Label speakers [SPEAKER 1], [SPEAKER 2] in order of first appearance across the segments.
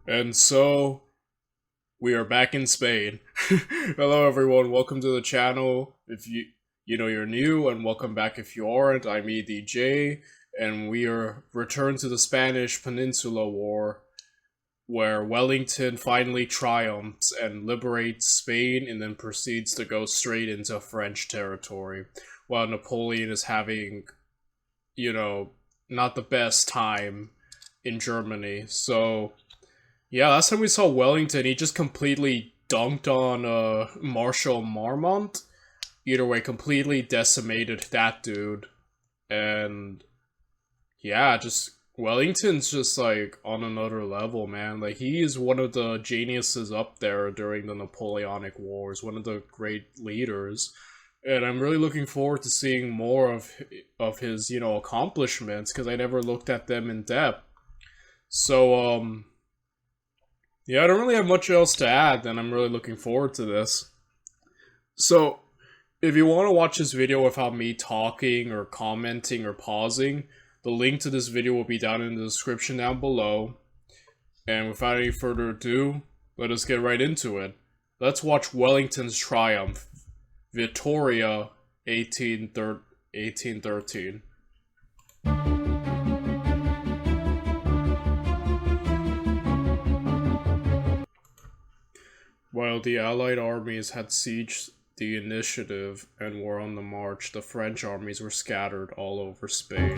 [SPEAKER 1] And so we are back in Spain. Hello everyone, welcome to the channel. If you're new, and welcome back if you aren't. I'm EDJ, and we are returned to the Spanish Peninsula War, where Wellington finally triumphs and liberates Spain and then proceeds to go straight into French territory, while Napoleon is having, not the best time in Germany. So yeah, last time we saw Wellington, he just completely dunked on Marshal Marmont. Either way, completely decimated that dude. And yeah, just Wellington's just like on another level, man. Like, he is one of the geniuses up there during the Napoleonic Wars, one of the great leaders. And I'm really looking forward to seeing more of his, accomplishments, because I never looked at them in depth. So, yeah, I don't really have much else to add, and I'm really looking forward to this. So, if you want to watch this video without me talking or commenting or pausing, the link to this video will be down in the description down below. And without any further ado, let us get right into it. Let's watch Wellington's triumph, Vitoria, 1813. While the Allied armies had sieged the initiative and were on the march, the French armies were scattered all over Spain.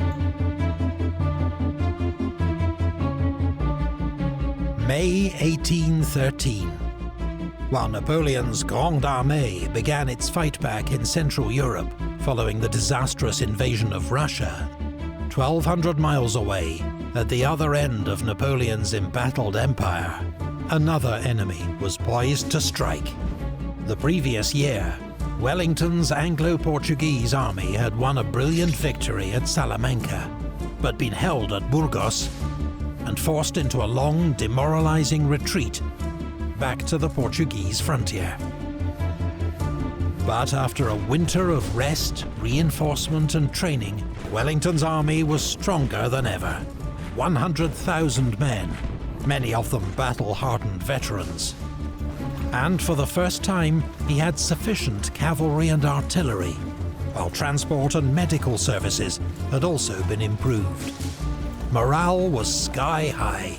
[SPEAKER 2] May 1813. While Napoleon's Grande Armée began its fight back in Central Europe following the disastrous invasion of Russia, 1,200 miles away, at the other end of Napoleon's embattled empire, another enemy was poised to strike. The previous year, Wellington's Anglo-Portuguese army had won a brilliant victory at Salamanca, but been held at Burgos and forced into a long, demoralizing retreat back to the Portuguese frontier. But after a winter of rest, reinforcement and training, Wellington's army was stronger than ever. 100,000 men, many of them battle-hardened veterans. And for the first time, he had sufficient cavalry and artillery, while transport and medical services had also been improved. Morale was sky high.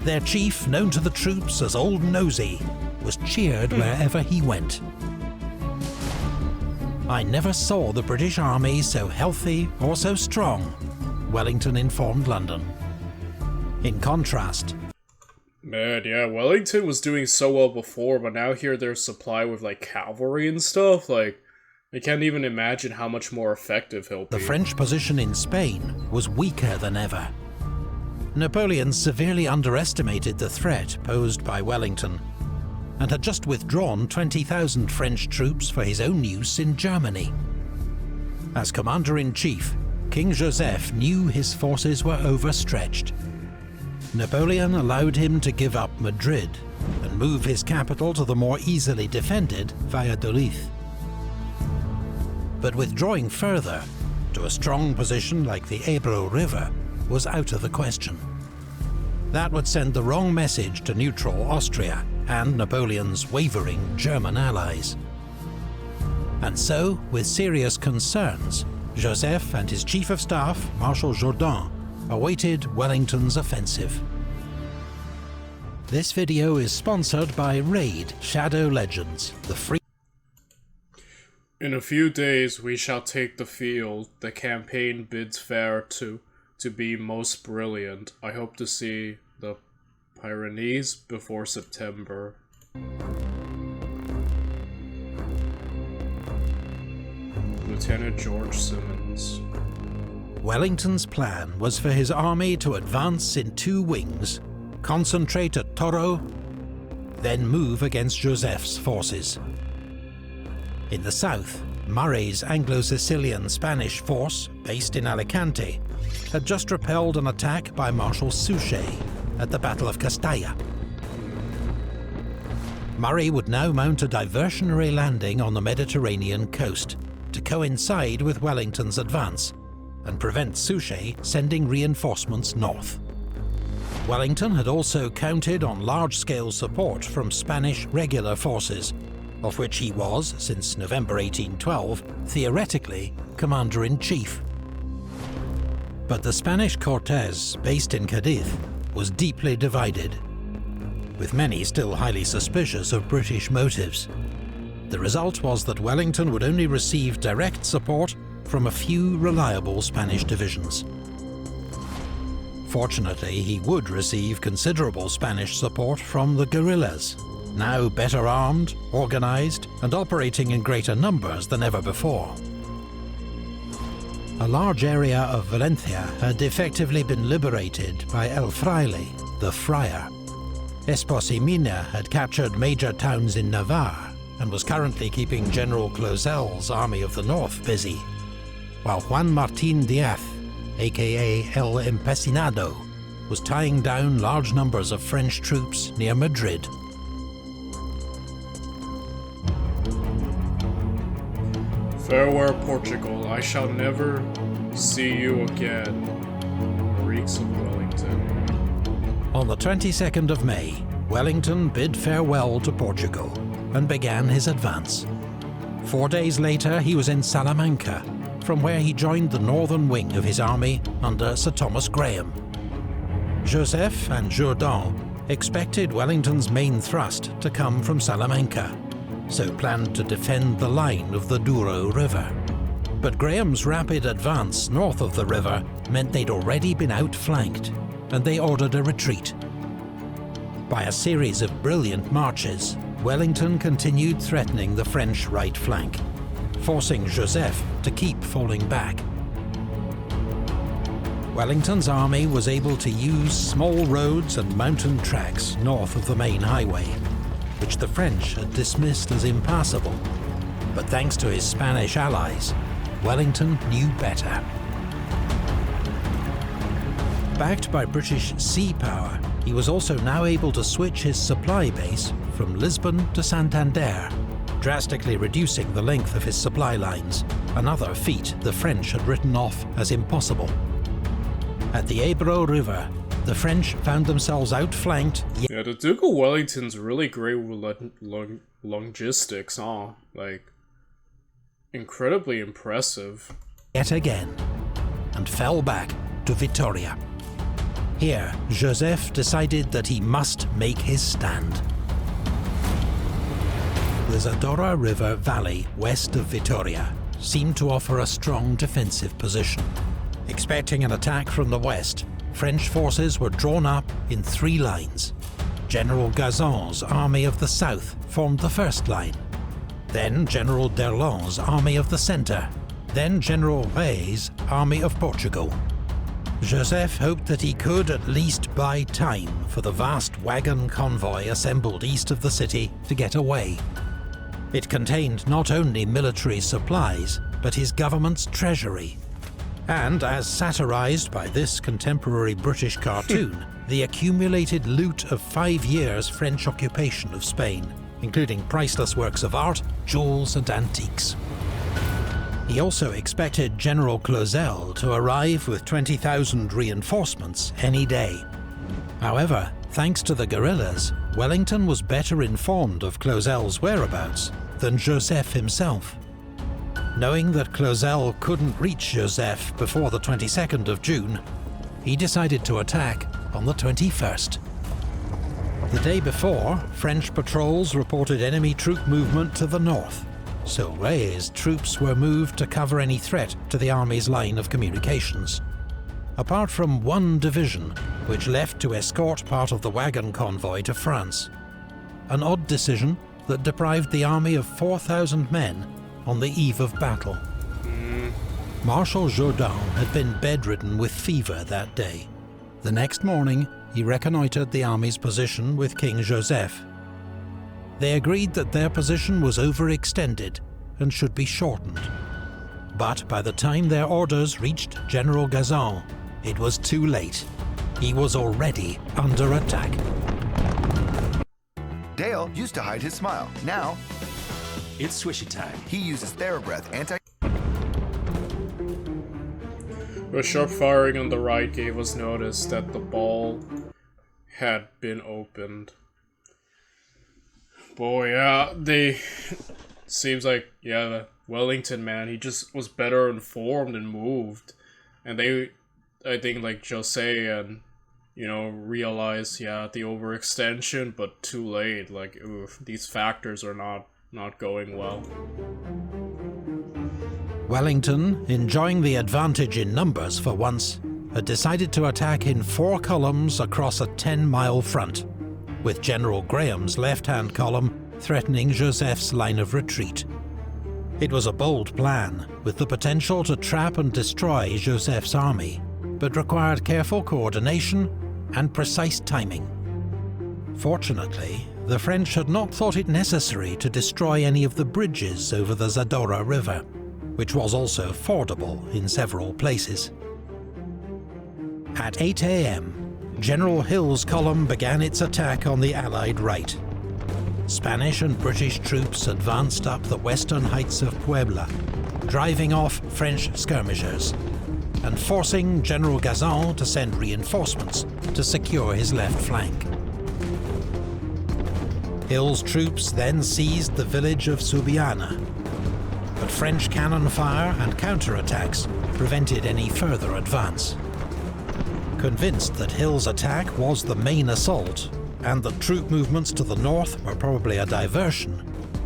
[SPEAKER 2] Their chief, known to the troops as Old Nosey, was cheered wherever he went. "I never saw the British army so healthy or so strong," Wellington informed London. In contrast,
[SPEAKER 1] Man, yeah, Wellington was doing so well before, but now here they're supplied with, cavalry and stuff. I can't even imagine how much more effective he'll be.
[SPEAKER 2] the French position in Spain was weaker than ever. Napoleon severely underestimated the threat posed by Wellington, and had just withdrawn 20,000 French troops for his own use in Germany. As commander-in-chief, King Joseph knew his forces were overstretched. Napoleon allowed him to give up Madrid and move his capital to the more easily defended Valladolid. But withdrawing further, to a strong position like the Ebro River, was out of the question. That would send the wrong message to neutral Austria and Napoleon's wavering German allies. And so, with serious concerns, Joseph and his chief of staff, Marshal Jourdan, awaited Wellington's offensive. This video is sponsored by Raid Shadow Legends, the free.
[SPEAKER 1] In a few days we shall take the field. The campaign bids fair to be most brilliant. I hope to see the Pyrenees before September. Lieutenant George Simmons.
[SPEAKER 2] Wellington's plan was for his army to advance in two wings, concentrate at Toro, then move against Joseph's forces. In the south, Murray's Anglo-Sicilian Spanish force, based in Alicante, had just repelled an attack by Marshal Suchet at the Battle of Castalla. Murray would now mount a diversionary landing on the Mediterranean coast to coincide with Wellington's advance and prevent Suchet sending reinforcements north. Wellington had also counted on large-scale support from Spanish regular forces, of which he was, since November 1812, theoretically commander-in-chief. But the Spanish Cortes, based in Cadiz, was deeply divided, with many still highly suspicious of British motives. The result was that Wellington would only receive direct support from a few reliable Spanish divisions. Fortunately, he would receive considerable Spanish support from the guerrillas, now better armed, organized, and operating in greater numbers than ever before. A large area of Valencia had effectively been liberated by El Fraile, the Friar. Esposimina had captured major towns in Navarre and was currently keeping General Clausel's Army of the North busy, while Juan Martín Díaz, aka El Empecinado, was tying down large numbers of French troops near Madrid.
[SPEAKER 1] Farewell, Portugal. I shall never see you again. Reeks of Wellington.
[SPEAKER 2] On the 22nd of May, Wellington bid farewell to Portugal and began his advance. 4 days later, he was in Salamanca, from where he joined the northern wing of his army under Sir Thomas Graham. Joseph and Jourdan expected Wellington's main thrust to come from Salamanca, so planned to defend the line of the Douro River. But Graham's rapid advance north of the river meant they'd already been outflanked, and they ordered a retreat. By a series of brilliant marches, Wellington continued threatening the French right flank, forcing Joseph to keep falling back. Wellington's army was able to use small roads and mountain tracks north of the main highway, which the French had dismissed as impassable. But thanks to his Spanish allies, Wellington knew better. Backed by British sea power, he was also now able to switch his supply base from Lisbon to Santander, drastically reducing the length of his supply lines, another feat the French had written off as impossible. At the Ebro River, the French found themselves outflanked.
[SPEAKER 1] Yeah, the Duke of Wellington's really great with logistics, huh? Like, incredibly impressive.
[SPEAKER 2] Yet again, and fell back to Vitoria. Here, Joseph decided that he must make his stand. The Zadorra River valley west of Vitoria seemed to offer a strong defensive position. Expecting an attack from the west, French forces were drawn up in 3 lines. General Gazon's Army of the South formed the first line. Then General d'Erlon's Army of the Centre. Then General Rey's Army of Portugal. Joseph hoped that he could at least buy time for the vast wagon convoy assembled east of the city to get away. It contained not only military supplies, but his government's treasury. And, as satirized by this contemporary British cartoon, the accumulated loot of 5 years' French occupation of Spain, including priceless works of art, jewels and antiques. He also expected General Clausel to arrive with 20,000 reinforcements any day. However, thanks to the guerrillas, Wellington was better informed of Clausel's whereabouts than Joseph himself. Knowing that Clausel couldn't reach Joseph before the 22nd of June, he decided to attack on the 21st. The day before, French patrols reported enemy troop movement to the north, so Rey's troops were moved to cover any threat to the army's line of communications. Apart from 1 division, which left to escort part of the wagon convoy to France. An odd decision that deprived the army of 4,000 men on the eve of battle. Marshal Jourdan had been bedridden with fever that day. The next morning, he reconnoitred the army's position with King Joseph. They agreed that their position was overextended and should be shortened. But by the time their orders reached General Gazon, it was too late. He was already under attack.
[SPEAKER 3] Dale used to hide his smile. Now,
[SPEAKER 4] it's swishy time.
[SPEAKER 3] he uses TheraBreath anti...
[SPEAKER 1] The sharp firing on the right gave us notice that the ball had been opened. Boy, yeah, they... Seems like, yeah, the Wellington, man, he just was better informed and moved. And they, I think, like, Jose and, you know, realized, yeah, the overextension, but too late. Like, oof, these factors are not going well.
[SPEAKER 2] Wellington, enjoying the advantage in numbers for once, had decided to attack in 4 columns across a 10-mile front, with General Graham's left-hand column threatening Joseph's line of retreat. It was a bold plan, with the potential to trap and destroy Joseph's army, but required careful coordination and precise timing. Fortunately, the French had not thought it necessary to destroy any of the bridges over the Zadora River, which was also fordable in several places. At 8 AM, General Hill's column began its attack on the Allied right. Spanish and British troops advanced up the western heights of Puebla, driving off French skirmishers, and forcing General Gazan to send reinforcements to secure his left flank. Hill's troops then seized the village of Subiana, but French cannon fire and counterattacks prevented any further advance. Convinced that Hill's attack was the main assault, and that troop movements to the north were probably a diversion,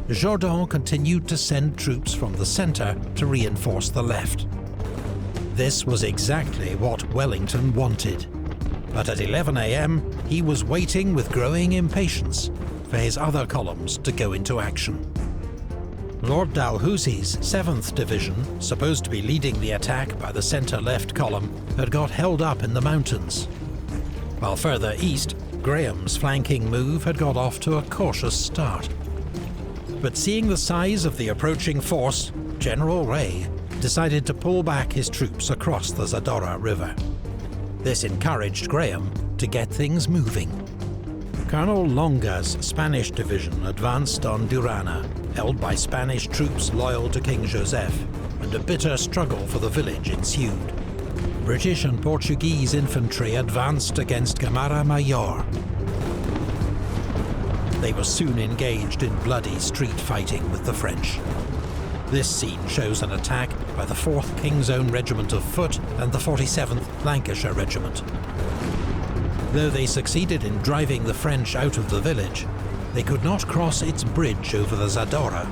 [SPEAKER 2] Jourdan continued to send troops from the centre to reinforce the left. This was exactly what Wellington wanted, but at 11 AM he was waiting with growing impatience for his other columns to go into action. Lord Dalhousie's 7th Division, supposed to be leading the attack by the centre-left column, had got held up in the mountains, while further east, Graham's flanking move had got off to a cautious start. But seeing the size of the approaching force, General Ray decided to pull back his troops across the Zadora River. This encouraged Graham to get things moving. Colonel Longa's Spanish division advanced on Durana, held by Spanish troops loyal to King Joseph, and a bitter struggle for the village ensued. British and Portuguese infantry advanced against Gamara Mayor. They were soon engaged in bloody street fighting with the French. This scene shows an attack by the 4th King's Own Regiment of Foot and the 47th Lancashire Regiment. Though they succeeded in driving the French out of the village, they could not cross its bridge over the Zadora,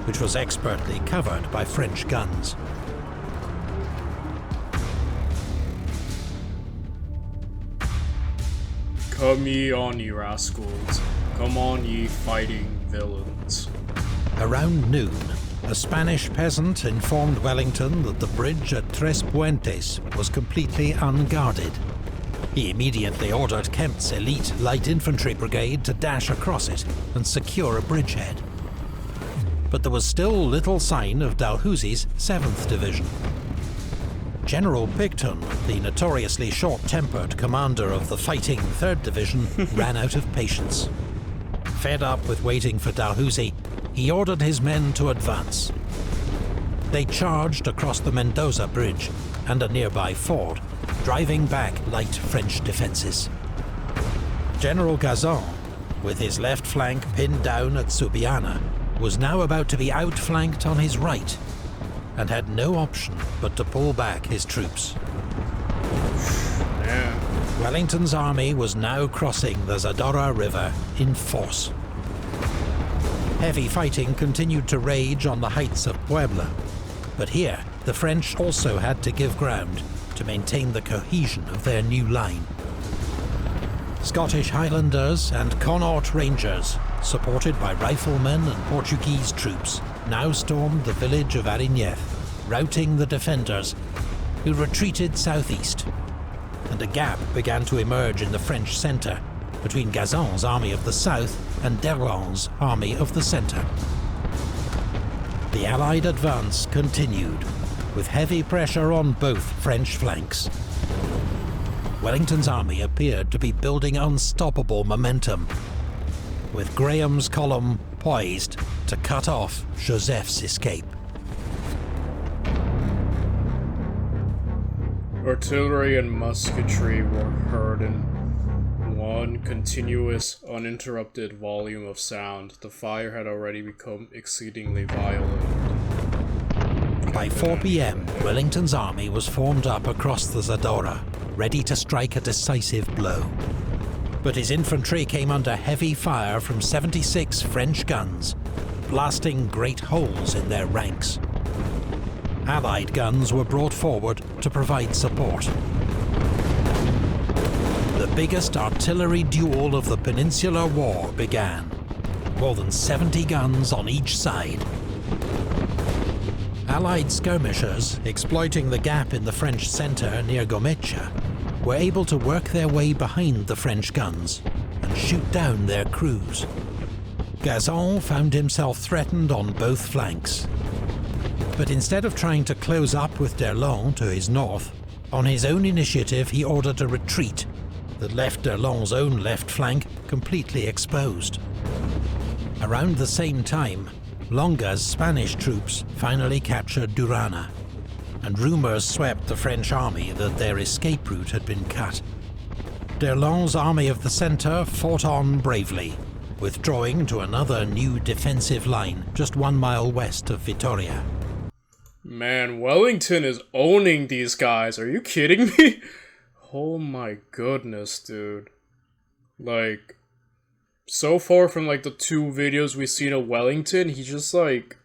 [SPEAKER 2] which was expertly covered by French guns.
[SPEAKER 1] Come ye on, ye rascals. Come on, ye fighting villains.
[SPEAKER 2] Around noon, a Spanish peasant informed Wellington that the bridge at Tres Puentes was completely unguarded. He immediately ordered Kempt's elite light infantry brigade to dash across it and secure a bridgehead. But there was still little sign of Dalhousie's 7th Division. General Picton, the notoriously short-tempered commander of the fighting 3rd Division, ran out of patience. Fed up with waiting for Dalhousie, he ordered his men to advance. They charged across the Mendoza Bridge and a nearby ford, driving back light French defences. General Gazan, with his left flank pinned down at Subiana, was now about to be outflanked on his right, and had no option but to pull back his troops.
[SPEAKER 1] Yeah.
[SPEAKER 2] Wellington's army was now crossing the Zadora River in force. Heavy fighting continued to rage on the heights of Puebla, but here the French also had to give ground to maintain the cohesion of their new line. Scottish Highlanders and Connaught Rangers, supported by riflemen and Portuguese troops, now stormed the village of Arigneth, routing the defenders, who retreated southeast, and a gap began to emerge in the French centre between Gazan's army of the south and D'Erlon's army of the centre. The Allied advance continued, with heavy pressure on both French flanks. Wellington's army appeared to be building unstoppable momentum, with Graham's column poised to cut off Joseph's escape.
[SPEAKER 1] Artillery and musketry were heard in one continuous, uninterrupted volume of sound. The fire had already become exceedingly violent.
[SPEAKER 2] By 4 p.m, Wellington's army was formed up across the Zadorra, ready to strike a decisive blow. But his infantry came under heavy fire from 76 French guns, blasting great holes in their ranks. Allied guns were brought forward to provide support. The biggest artillery duel of the Peninsular War began. More than 70 guns on each side. Allied skirmishers, exploiting the gap in the French centre near Gomecha, were able to work their way behind the French guns and shoot down their crews. Gazan found himself threatened on both flanks. But instead of trying to close up with D'Erlon to his north, on his own initiative he ordered a retreat that left D'Erlon's own left flank completely exposed. Around the same time, Longa's Spanish troops finally captured Durana, and rumours swept the French army that their escape route had been cut. D'Erlon's army of the centre fought on bravely, withdrawing to another new defensive line just 1 mile west of Vitoria.
[SPEAKER 1] Man, Wellington is owning these guys. Are you kidding me? Oh my goodness, dude. Like, so far from like the 2 videos we've seen of Wellington, he just like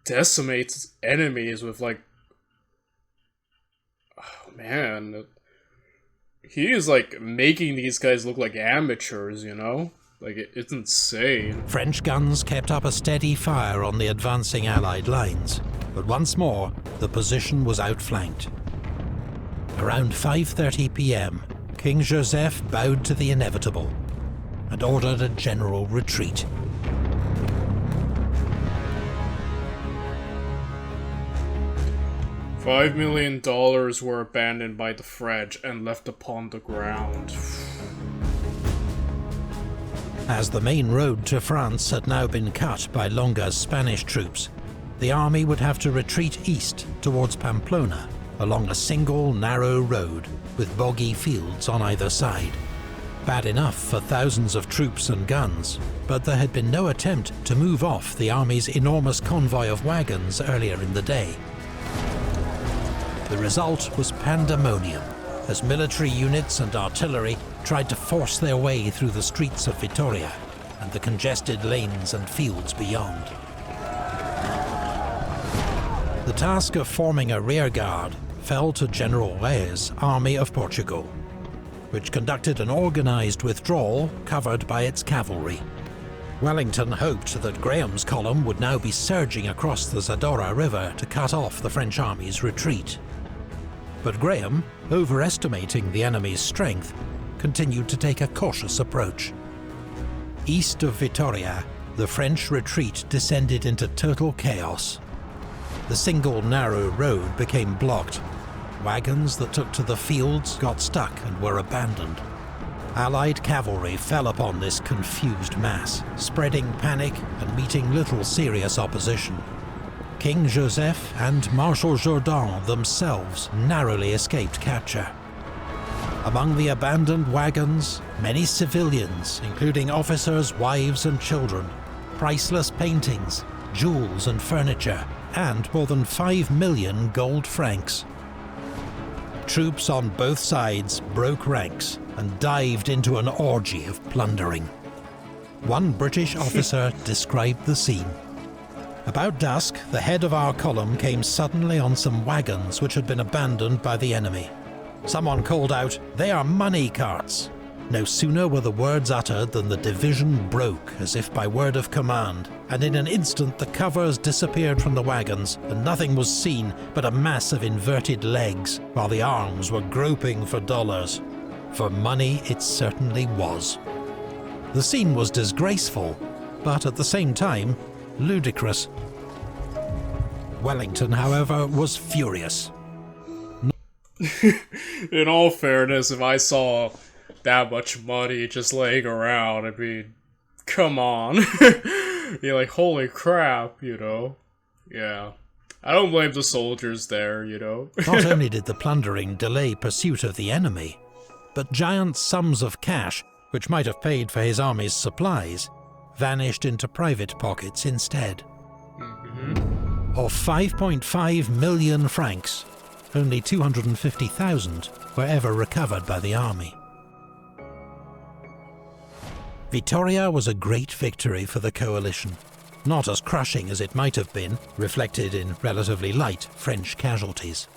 [SPEAKER 1] decimates his enemies with like, oh man, he is like making these guys look like amateurs, you know? Like, it's insane.
[SPEAKER 2] French guns kept up a steady fire on the advancing Allied lines, but once more the position was outflanked. Around 5:30 p.m, King Joseph bowed to the inevitable and ordered a general retreat.
[SPEAKER 1] $5 million were abandoned by the French and left upon the ground.
[SPEAKER 2] As the main road to France had now been cut by Longa's Spanish troops, the army would have to retreat east towards Pamplona along a single narrow road with boggy fields on either side. Bad enough for thousands of troops and guns, but there had been no attempt to move off the army's enormous convoy of wagons earlier in the day. The result was pandemonium, as military units and artillery tried to force their way through the streets of Vitoria and the congested lanes and fields beyond. The task of forming a rearguard fell to General Reye's Army of Portugal, which conducted an organised withdrawal covered by its cavalry. Wellington hoped that Graham's column would now be surging across the Zadorra River to cut off the French army's retreat. But Graham, overestimating the enemy's strength, continued to take a cautious approach. East of Vitoria, the French retreat descended into total chaos. The single narrow road became blocked. Wagons that took to the fields got stuck and were abandoned. Allied cavalry fell upon this confused mass, spreading panic and meeting little serious opposition. King Joseph and Marshal Jourdan themselves narrowly escaped capture. Among the abandoned wagons, many civilians, including officers, wives and children, priceless paintings, jewels and furniture, and more than 5 million gold francs. Troops on both sides broke ranks and dived into an orgy of plundering. One British officer described the scene. About dusk, the head of our column came suddenly on some wagons which had been abandoned by the enemy. Someone called out, "They are money carts!" No sooner were the words uttered than the division broke as if by word of command, and in an instant the covers disappeared from the wagons and nothing was seen but a mass of inverted legs, while the arms were groping for dollars. For money it certainly was. The scene was disgraceful, but at the same time, ludicrous. Wellington, however, was furious.
[SPEAKER 1] In all fairness, if I saw that much money just laying around, I mean, come on. You're like, holy crap, you know? Yeah. I don't blame the soldiers there, you know?
[SPEAKER 2] Not only did the plundering delay pursuit of the enemy, but giant sums of cash, which might have paid for his army's supplies, vanished into private pockets instead. Of 5.5 million francs, only 250,000 were ever recovered by the army. Vitoria was a great victory for the coalition, not as crushing as it might have been, reflected in relatively light French casualties.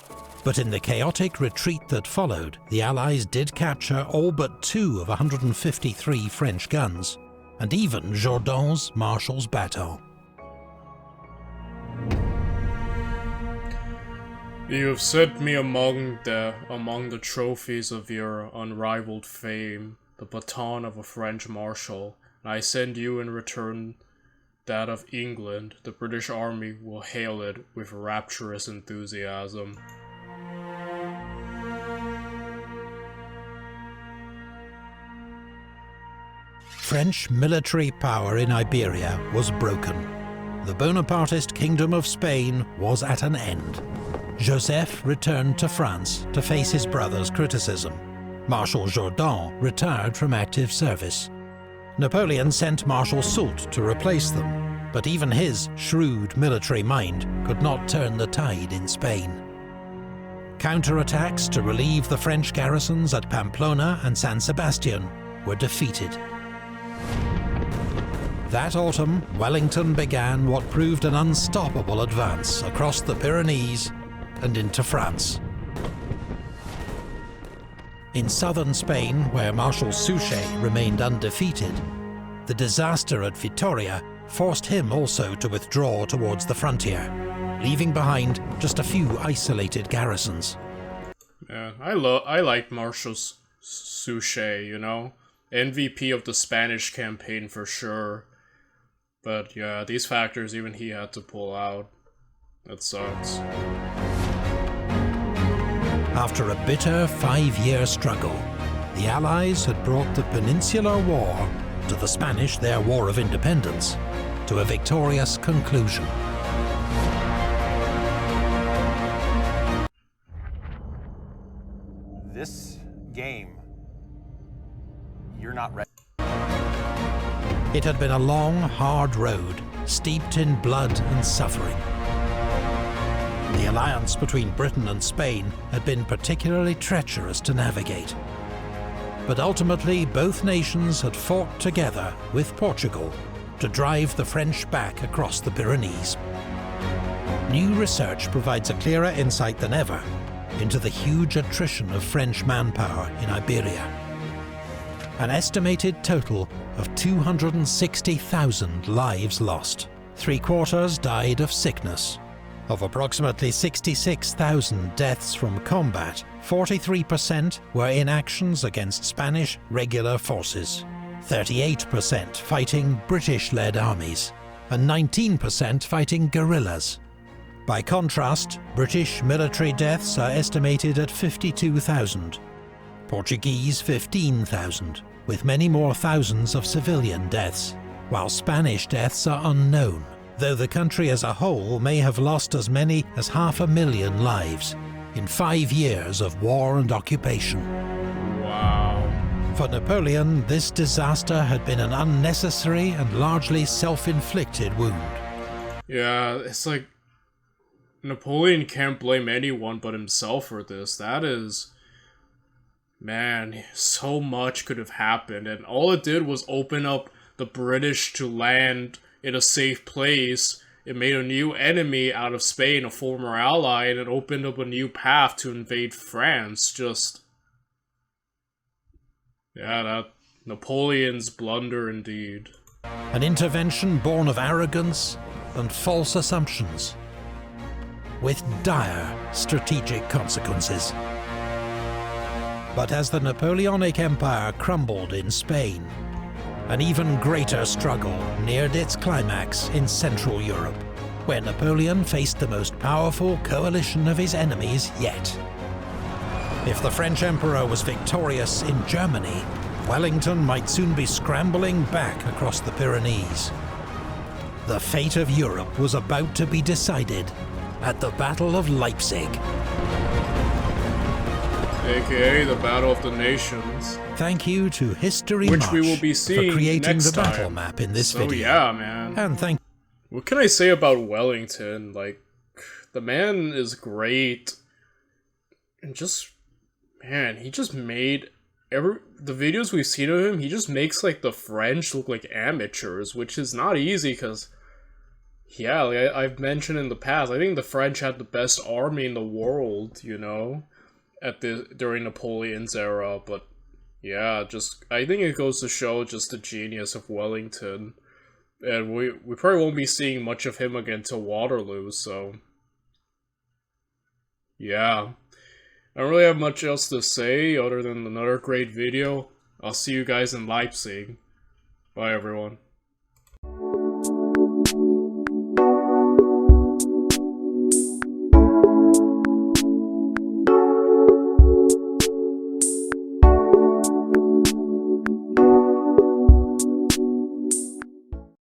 [SPEAKER 2] But in the chaotic retreat that followed, the Allies did capture all but 2 of 153 French guns, and even Jourdan's Marshal's bateau.
[SPEAKER 1] You have set me among the trophies of your unrivaled fame, the baton of a French marshal, and I send you in return that of England. The British Army will hail it with rapturous enthusiasm.
[SPEAKER 2] French military power in Iberia was broken. The Bonapartist Kingdom of Spain was at an end. Joseph returned to France to face his brother's criticism. Marshal Jourdan retired from active service. Napoleon sent Marshal Soult to replace them, but even his shrewd military mind could not turn the tide in Spain. Counterattacks to relieve the French garrisons at Pamplona and San Sebastian were defeated. That autumn, Wellington began what proved an unstoppable advance across the Pyrenees and into France. In southern Spain, where Marshal Suchet remained undefeated, the disaster at Vitoria forced him also to withdraw towards the frontier, leaving behind just a few isolated garrisons.
[SPEAKER 1] Yeah, I like Marshal Suchet, you know? MVP of the Spanish campaign for sure. But yeah, these factors even he had to pull out. That sucks.
[SPEAKER 2] After a bitter 5-year struggle, the Allies had brought the Peninsular War, to the Spanish their War of Independence, to a victorious conclusion.
[SPEAKER 5] This game, you're not ready.
[SPEAKER 2] It had been a long, hard road, steeped in blood and suffering. The alliance between Britain and Spain had been particularly treacherous to navigate. But ultimately, both nations had fought together with Portugal to drive the French back across the Pyrenees. New research provides a clearer insight than ever into the huge attrition of French manpower in Iberia. An estimated total of 260,000 lives lost. 3/4 died of sickness. Of approximately 66,000 deaths from combat, 43% were in actions against Spanish regular forces, 38% fighting British-led armies, and 19% fighting guerrillas. By contrast, British military deaths are estimated at 52,000, Portuguese 15,000, with many more thousands of civilian deaths, while Spanish deaths are unknown, though the country as a whole may have lost as many as 500,000 lives in 5 years of war and occupation.
[SPEAKER 1] Wow.
[SPEAKER 2] For Napoleon, this disaster had been an unnecessary and largely self-inflicted wound.
[SPEAKER 1] Yeah, it's like Napoleon can't blame anyone but himself for this. That is... Man, so much could have happened, and all it did was open up the British to land in a safe place. It made a new enemy out of Spain, a former ally, and it opened up a new path to invade France. Just... yeah, that Napoleon's blunder indeed.
[SPEAKER 2] An intervention born of arrogance and false assumptions, with dire strategic consequences. But as the Napoleonic Empire crumbled in Spain, an even greater struggle neared its climax in Central Europe, where Napoleon faced the most powerful coalition of his enemies yet. If the French Emperor was victorious in Germany, Wellington might soon be scrambling back across the Pyrenees. The fate of Europe was about to be decided at the Battle of Leipzig.
[SPEAKER 1] aka the Battle of the Nations,
[SPEAKER 2] Thank you to History
[SPEAKER 1] which
[SPEAKER 2] March
[SPEAKER 1] we will be seeing
[SPEAKER 2] for creating
[SPEAKER 1] next
[SPEAKER 2] the battle
[SPEAKER 1] time.
[SPEAKER 2] map in this
[SPEAKER 1] So
[SPEAKER 2] video.
[SPEAKER 1] yeah, man.
[SPEAKER 2] And thank
[SPEAKER 1] What can I say about Wellington? Like, the man is great. And just, man, he just made the videos we've seen of him, he just makes like the French look like amateurs, which is not easy because, yeah, like I've mentioned in the past, I think the French had the best army in the world, you know, during Napoleon's era. But yeah, just I think it goes to show just the genius of Wellington, and we probably won't be seeing much of him again till Waterloo. So yeah. I don't really have much else to say other than another great video. I'll see you guys in Leipzig. Bye, everyone.